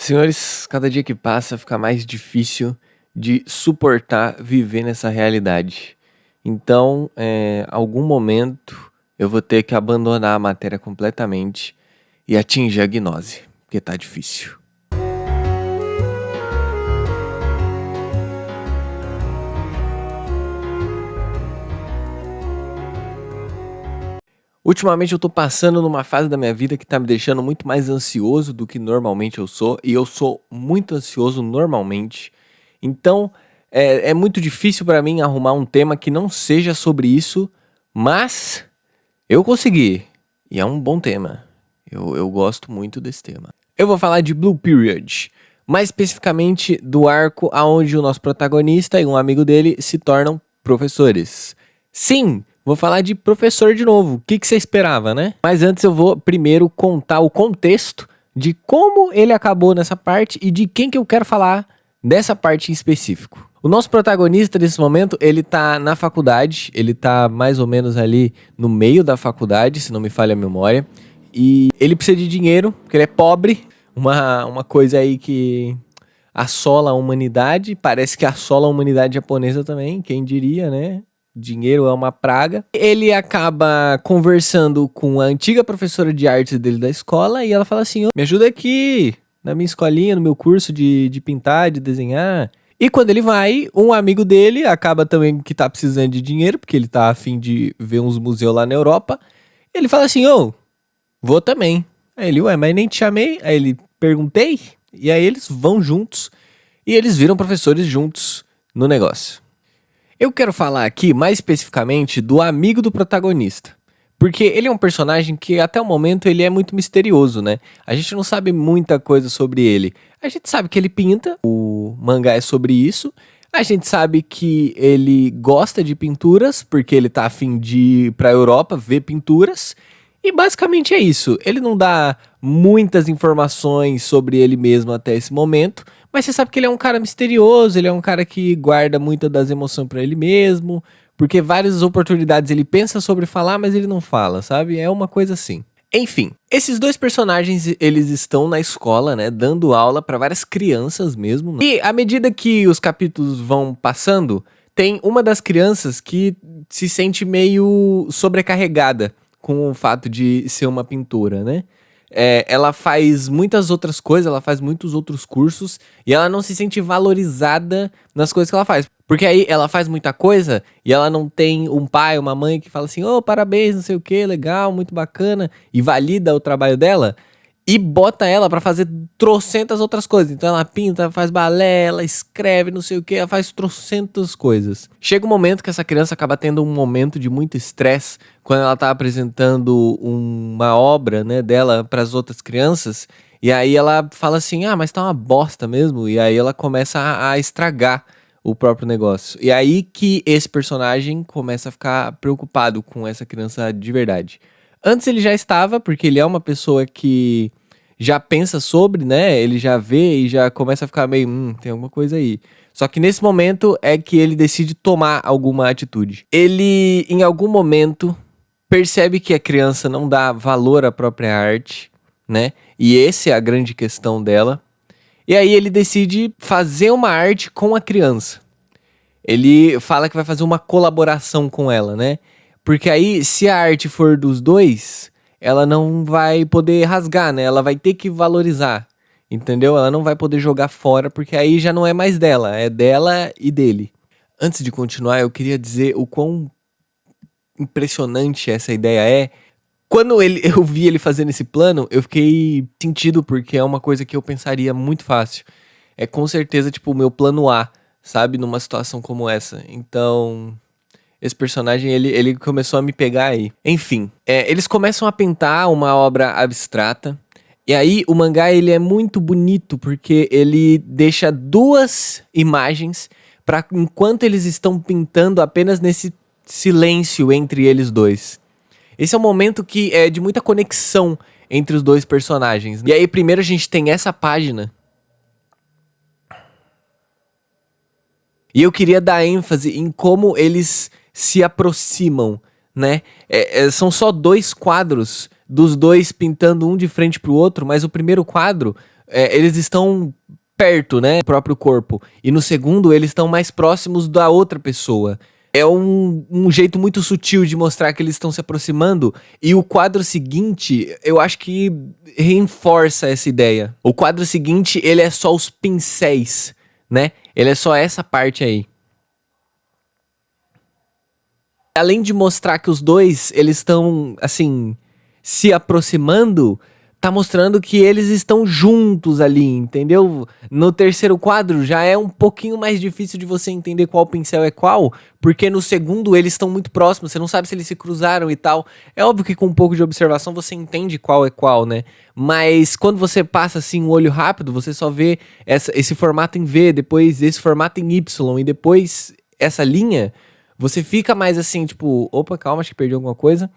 Senhores, cada dia que passa fica mais difícil de suportar viver nessa realidade. Então, algum momento eu vou ter que abandonar a matéria completamente e atingir a gnose, porque tá difícil. Ultimamente eu tô passando numa fase da minha vida que tá me deixando muito mais ansioso do que normalmente eu sou, e eu sou muito ansioso normalmente. Então, é muito difícil pra mim arrumar um tema que não seja sobre isso, mas eu consegui, e é um bom tema. Eu gosto muito desse tema. Eu vou falar de Blue Period, mais especificamente do arco onde o nosso protagonista e um amigo dele se tornam professores. Sim, vou falar de professor de novo. O que você esperava, né? Mas antes eu vou primeiro contar o contexto de como ele acabou nessa parte e de quem que eu quero falar dessa parte em específico. O nosso protagonista nesse momento, ele tá na faculdade, ele tá mais ou menos ali no meio da faculdade, se não me falha a memória, e ele precisa de dinheiro, porque ele é pobre, uma coisa aí que assola a humanidade, parece que assola a humanidade japonesa também, quem diria, né? Dinheiro é uma praga. Ele acaba conversando com a antiga professora de arte dele da escola e ela fala assim: me ajuda aqui na minha escolinha, no meu curso de pintar, de desenhar. E quando ele vai, um amigo dele acaba também que tá precisando de dinheiro, porque ele tá a fim de ver uns museus lá na Europa. Ele fala assim: vou também. Aí ele, mas nem te chamei. Aí ele, perguntei. E aí eles vão juntos e eles viram professores juntos no negócio. Eu quero falar aqui mais especificamente do amigo do protagonista, porque ele é um personagem que até o momento ele é muito misterioso, né? A gente não sabe muita coisa sobre ele. A gente sabe que ele pinta, o mangá é sobre isso. A gente sabe que ele gosta de pinturas, porque ele tá a fim de ir pra Europa ver pinturas. E basicamente é isso. Ele não dá muitas informações sobre ele mesmo até esse momento, mas você sabe que ele é um cara misterioso, ele é um cara que guarda muitas das emoções pra ele mesmo, porque várias oportunidades ele pensa sobre falar, mas ele não fala, sabe? É uma coisa assim. Enfim, esses dois personagens, eles estão na escola, né, dando aula pra várias crianças mesmo, né? E à medida que os capítulos vão passando, tem uma das crianças que se sente meio sobrecarregada com o fato de ser uma pintora, né? Ela faz muitas outras coisas, ela faz muitos outros cursos e ela não se sente valorizada nas coisas que ela faz. Porque aí ela faz muita coisa e ela não tem um pai, uma mãe que fala assim: parabéns, não sei o que, legal, muito bacana, e valida o trabalho dela e bota ela pra fazer trocentas outras coisas. Então ela pinta, faz balé, ela escreve, não sei o que, ela faz trocentas coisas. Chega um momento que essa criança acaba tendo um momento de muito estresse quando ela tá apresentando uma obra, né, dela pras outras crianças. E aí ela fala assim: mas tá uma bosta mesmo. E aí ela começa a estragar o próprio negócio. E aí que esse personagem começa a ficar preocupado com essa criança de verdade. Antes ele já estava, porque ele é uma pessoa que já pensa sobre, né? Ele já vê e já começa a ficar meio, tem alguma coisa aí. Só que nesse momento é que ele decide tomar alguma atitude. Ele, em algum momento, percebe que a criança não dá valor à própria arte, né? E essa é a grande questão dela. E aí ele decide fazer uma arte com a criança. Ele fala que vai fazer uma colaboração com ela, né? Porque aí, se a arte for dos dois, ela não vai poder rasgar, né? Ela vai ter que valorizar, entendeu? Ela não vai poder jogar fora, porque aí já não é mais dela, é dela e dele. Antes de continuar, eu queria dizer o quão impressionante essa ideia é. Quando eu vi ele fazendo esse plano, eu fiquei sentido, porque é uma coisa que eu pensaria muito fácil. É com certeza, tipo, o meu plano A, sabe? Numa situação como essa. Então, esse personagem, ele começou a me pegar aí. Enfim, eles começam a pintar uma obra abstrata. E aí, o mangá, ele é muito bonito, porque ele deixa duas imagens para enquanto eles estão pintando, apenas nesse silêncio entre eles dois. Esse é um momento que é de muita conexão entre os dois personagens. E aí, primeiro a gente tem essa página. E eu queria dar ênfase em como eles se aproximam, né? São só dois quadros dos dois pintando um de frente pro outro, mas o primeiro quadro eles estão perto, né, do próprio corpo. E no segundo, eles estão mais próximos da outra pessoa. É um jeito muito sutil de mostrar que eles estão se aproximando. E o quadro seguinte, eu acho que reforça essa ideia. O quadro seguinte, ele é só os pincéis, né? Ele é só essa parte aí. Além de mostrar que os dois, eles estão, assim, se aproximando, tá mostrando que eles estão juntos ali, entendeu? No terceiro quadro já é um pouquinho mais difícil de você entender qual pincel é qual, porque no segundo eles estão muito próximos, você não sabe se eles se cruzaram e tal. É óbvio que com um pouco de observação você entende qual é qual, né? Mas quando você passa assim um olho rápido, você só vê esse formato em V, depois esse formato em Y e depois essa linha. Você fica mais assim, tipo, opa, calma, acho que perdi alguma coisa.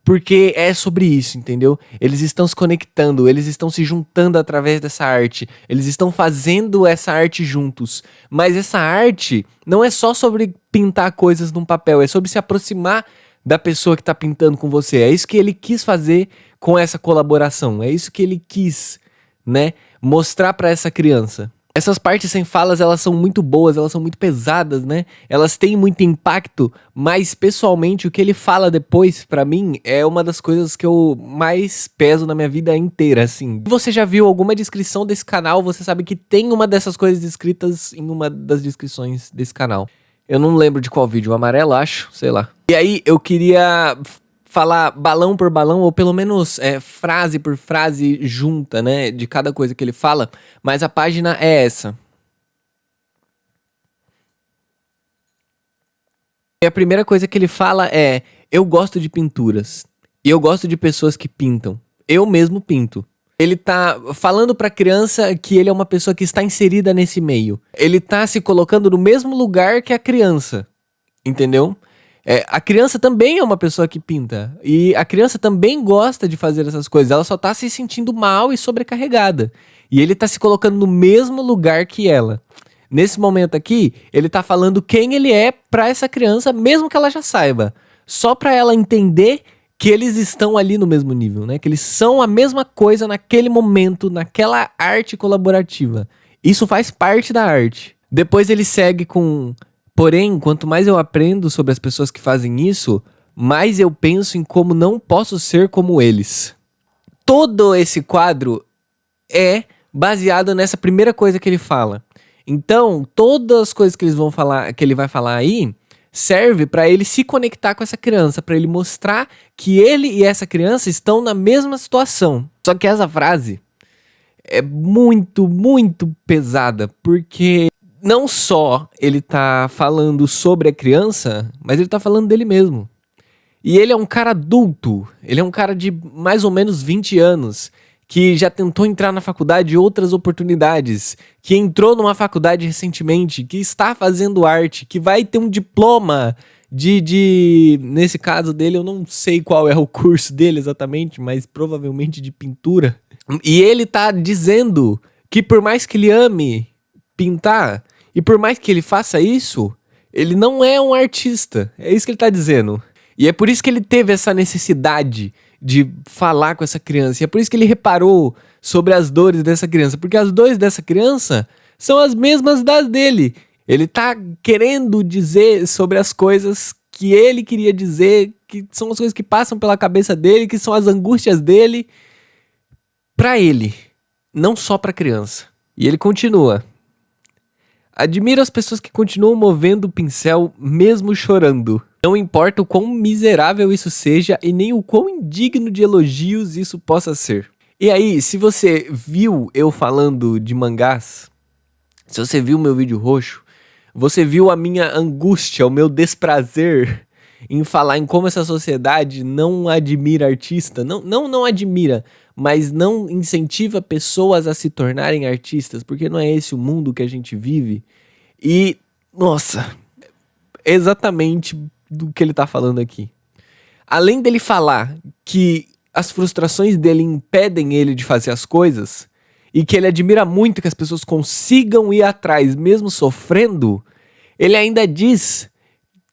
Porque é sobre isso, entendeu? Eles estão se conectando, eles estão se juntando através dessa arte. Eles estão fazendo essa arte juntos. Mas essa arte não é só sobre pintar coisas num papel, é sobre se aproximar da pessoa que tá pintando com você. É isso que ele quis fazer com essa colaboração. É isso que ele quis, né, mostrar pra essa criança. Essas partes sem falas, elas são muito boas, elas são muito pesadas, né? Elas têm muito impacto, mas pessoalmente o que ele fala depois, pra mim, é uma das coisas que eu mais peso na minha vida inteira, assim. Se você já viu alguma descrição desse canal, você sabe que tem uma dessas coisas escritas em uma das descrições desse canal. Eu não lembro de qual vídeo, o amarelo, acho, sei lá. E aí, eu queria falar balão por balão, ou pelo menos frase por frase junta, né, de cada coisa que ele fala, mas a página é essa. E a primeira coisa que ele fala é: eu gosto de pinturas, e eu gosto de pessoas que pintam, eu mesmo pinto. Ele tá falando pra criança que ele é uma pessoa que está inserida nesse meio. Ele tá se colocando no mesmo lugar que a criança, entendeu? A criança também é uma pessoa que pinta. E a criança também gosta de fazer essas coisas. Ela só tá se sentindo mal e sobrecarregada. E ele tá se colocando no mesmo lugar que ela. Nesse momento aqui, ele tá falando quem ele é pra essa criança, mesmo que ela já saiba. Só pra ela entender que eles estão ali no mesmo nível, né? Que eles são a mesma coisa naquele momento, naquela arte colaborativa. Isso faz parte da arte. Depois ele segue com: porém, quanto mais eu aprendo sobre as pessoas que fazem isso, mais eu penso em como não posso ser como eles. Todo esse quadro é baseado nessa primeira coisa que ele fala. Então, todas as coisas que ele vai falar aí serve para ele se conectar com essa criança, para ele mostrar que ele e essa criança estão na mesma situação. Só que essa frase é muito, muito pesada, porque não só ele tá falando sobre a criança, mas ele tá falando dele mesmo. E ele é um cara adulto, ele é um cara de mais ou menos 20 anos, que já tentou entrar na faculdade em outras oportunidades, que entrou numa faculdade recentemente, que está fazendo arte, que vai ter um diploma nesse caso dele, eu não sei qual é o curso dele exatamente, mas provavelmente de pintura. E ele tá dizendo que por mais que ele ame pintar, e por mais que ele faça isso, ele não é um artista. É isso que ele tá dizendo. E é por isso que ele teve essa necessidade de falar com essa criança. E é por isso que ele reparou sobre as dores dessa criança. Porque as dores dessa criança são as mesmas das dele. Ele tá querendo dizer sobre as coisas que ele queria dizer, que são as coisas que passam pela cabeça dele, que são as angústias dele, pra ele, não só pra criança. E ele continua: admiro as pessoas que continuam movendo o pincel mesmo chorando. Não importa o quão miserável isso seja e nem o quão indigno de elogios isso possa ser. E aí, se você viu eu falando de mangás, se você viu meu vídeo roxo, você viu a minha angústia, o meu desprazer em falar em como essa sociedade não admira artista, não admira, mas não incentiva pessoas a se tornarem artistas, porque não é esse o mundo que a gente vive. E, nossa, exatamente do que ele tá falando aqui. Além dele falar que as frustrações dele impedem ele de fazer as coisas, e que ele admira muito que as pessoas consigam ir atrás mesmo sofrendo, ele ainda diz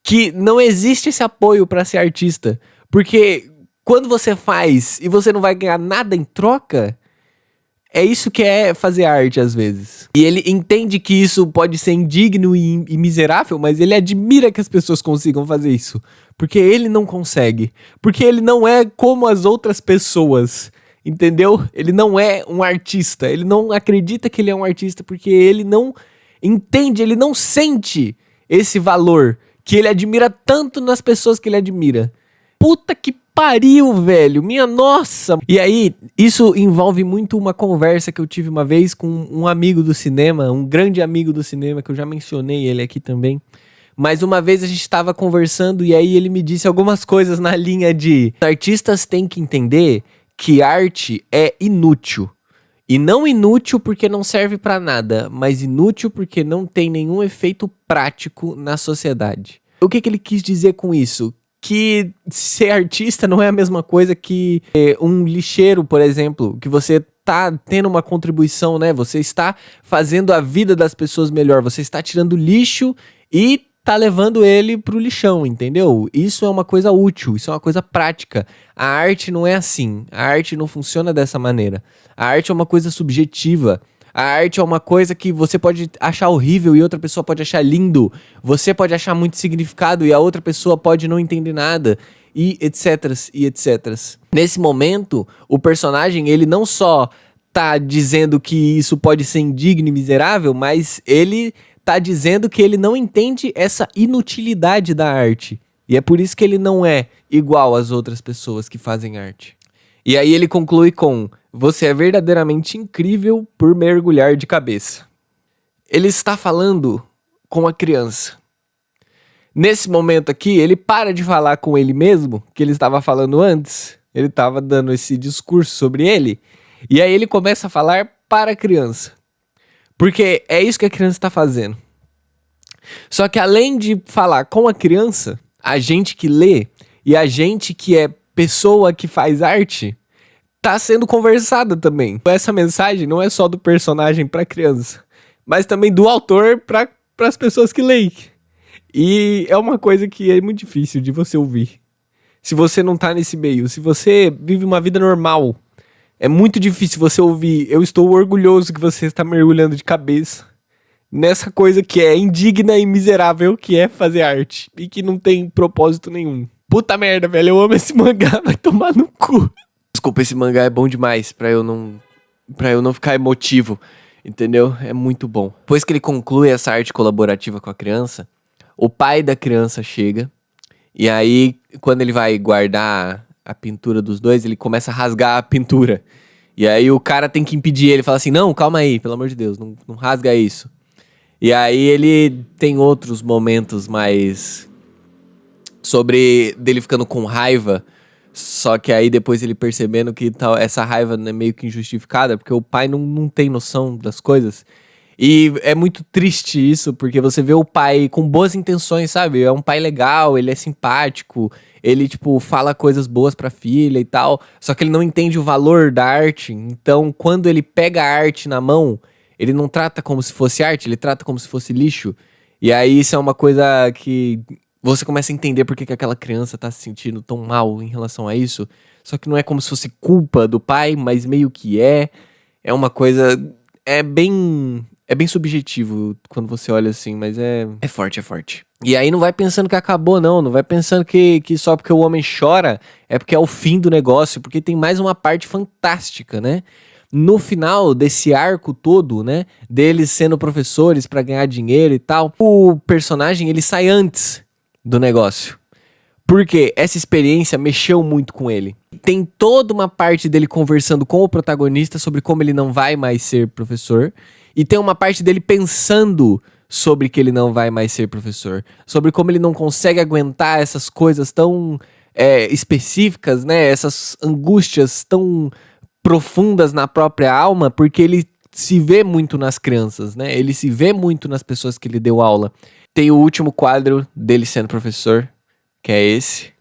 que não existe esse apoio pra ser artista, porque quando você faz e você não vai ganhar nada em troca, É isso que é fazer arte às vezes. E ele entende que isso pode ser indigno e miserável, mas ele admira que as pessoas consigam fazer isso. Porque ele não consegue. Porque ele não é como as outras pessoas. Entendeu? Ele não é um artista. Ele não acredita que ele é um artista porque ele não entende, ele não sente esse valor que ele admira tanto nas pessoas que ele admira. Puta que pariu, velho. Minha nossa. E aí, isso envolve muito uma conversa que eu tive uma vez com um amigo do cinema, um grande amigo do cinema, que eu já mencionei ele aqui também. Mas uma vez a gente estava conversando e aí ele me disse algumas coisas na linha de: artistas têm que entender que arte é inútil. E não inútil porque não serve pra nada, mas inútil porque não tem nenhum efeito prático na sociedade. O que ele quis dizer com isso? Que ser artista não é a mesma coisa que um lixeiro, por exemplo, que você tá tendo uma contribuição, né? Você está fazendo a vida das pessoas melhor, você está tirando lixo e tá levando ele pro lixão, entendeu? Isso é uma coisa útil, isso é uma coisa prática. A arte não é assim, a arte não funciona dessa maneira. A arte é uma coisa subjetiva. A arte é uma coisa que você pode achar horrível e outra pessoa pode achar lindo. Você pode achar muito significado e a outra pessoa pode não entender nada. E etc, e etc. Nesse momento, o personagem, ele não só tá dizendo que isso pode ser indigno e miserável, mas ele tá dizendo que ele não entende essa inutilidade da arte. E é por isso que ele não é igual às outras pessoas que fazem arte. E aí ele conclui com: você é verdadeiramente incrível por mergulhar de cabeça. Ele está falando com a criança. Nesse momento aqui, ele para de falar com ele mesmo, que ele estava falando antes. Ele estava dando esse discurso sobre ele. E aí ele começa a falar para a criança. Porque é isso que a criança está fazendo. Só que além de falar com a criança, a gente que lê e a gente que é pessoa que faz arte tá sendo conversada também. Essa mensagem não é só do personagem para criança, mas também do autor para as pessoas que leem. E é uma coisa que é muito difícil de você ouvir. Se você não tá nesse meio, se você vive uma vida normal, é muito difícil você ouvir: eu estou orgulhoso que você está mergulhando de cabeça nessa coisa que é indigna e miserável, que é fazer arte. E que não tem propósito nenhum. Puta merda, velho, eu amo esse mangá, vai tomar no cu. Desculpa, esse mangá é bom demais pra eu não ficar emotivo, entendeu? É muito bom. Depois que ele conclui essa arte colaborativa com a criança, o pai da criança chega. E aí, quando ele vai guardar a pintura dos dois, ele começa a rasgar a pintura. E aí o cara tem que impedir ele, fala assim: não, calma aí, pelo amor de Deus, não rasga isso. E aí ele tem outros momentos mais sobre dele ficando com raiva, só que aí depois ele percebendo que essa raiva é meio que injustificada, porque o pai não tem noção das coisas. E é muito triste isso, porque você vê o pai com boas intenções, sabe? É um pai legal, ele é simpático, ele, tipo, fala coisas boas pra filha e tal, só que ele não entende o valor da arte. Então, quando ele pega a arte na mão, ele não trata como se fosse arte, ele trata como se fosse lixo. E aí isso é uma coisa que você começa a entender por que aquela criança tá se sentindo tão mal em relação a isso. Só que não é como se fosse culpa do pai, mas meio que é. É uma coisa... É bem subjetivo quando você olha assim, mas é forte, é forte. E aí não vai pensando que acabou, não vai pensando que só porque o homem chora é porque é o fim do negócio, porque tem mais uma parte fantástica, né? No final desse arco todo, né, deles sendo professores pra ganhar dinheiro e tal, o personagem, ele sai antes do negócio. Porque essa experiência mexeu muito com ele. Tem toda uma parte dele conversando com o protagonista sobre como ele não vai mais ser professor. E tem uma parte dele pensando sobre que ele não vai mais ser professor. Sobre como ele não consegue aguentar essas coisas tão específicas, né? Essas angústias tão profundas na própria alma, porque ele se vê muito nas crianças, né? Ele se vê muito nas pessoas que ele deu aula. Tem o último quadro dele sendo professor, que é esse.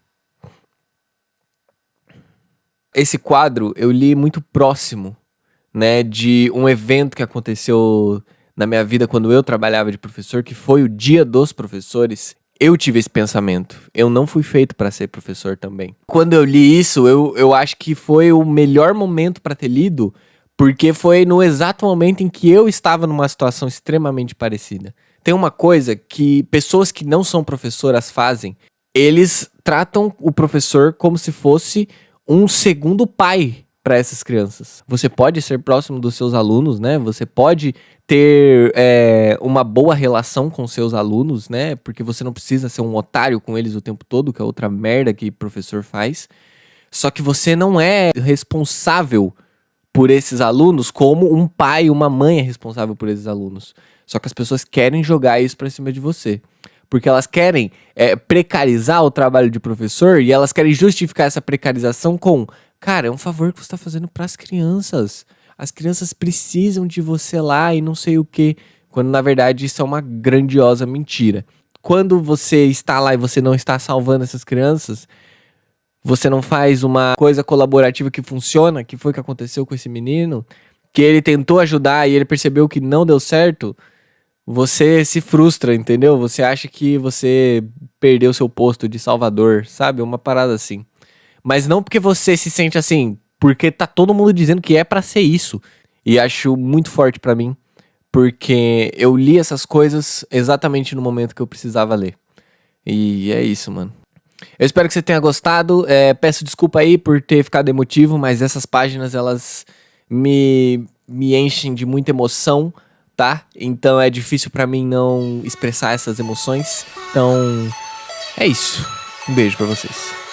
Esse quadro eu li muito próximo, né, de um evento que aconteceu na minha vida quando eu trabalhava de professor, que foi o Dia dos Professores. Eu tive esse pensamento. Eu não fui feito para ser professor também. Quando eu li isso, eu acho que foi o melhor momento para ter lido, Porque foi no exato momento em que eu estava numa situação extremamente parecida. Tem uma coisa que pessoas que não são professoras fazem. Eles tratam o professor como se fosse um segundo pai para essas crianças. Você pode ser próximo dos seus alunos, né? Você pode ter uma boa relação com seus alunos, né? Porque você não precisa ser um otário com eles o tempo todo, que é outra merda que professor faz. Só que você não é responsável por esses alunos como um pai, uma mãe é responsável por esses alunos. Só que as pessoas querem jogar isso pra cima de você. Porque elas querem precarizar o trabalho de professor e elas querem justificar essa precarização com: cara, é um favor que você tá fazendo pras crianças. As crianças precisam de você lá e não sei o quê. Quando na verdade isso é uma grandiosa mentira. Quando você está lá e você não está salvando essas crianças, você não faz uma coisa colaborativa que funciona, que foi o que aconteceu com esse menino, que ele tentou ajudar e ele percebeu que não deu certo, você se frustra, entendeu? Você acha que você perdeu seu posto de salvador, sabe? Uma parada assim. Mas não porque você se sente assim, porque tá todo mundo dizendo que é pra ser isso. E acho muito forte pra mim, porque eu li essas coisas exatamente no momento que eu precisava ler. E é isso, mano. Eu espero que você tenha gostado. Peço desculpa aí por ter ficado emotivo, mas essas páginas elas me enchem de muita emoção, tá? Então é difícil pra mim não expressar essas emoções. Então é isso. Um beijo pra vocês.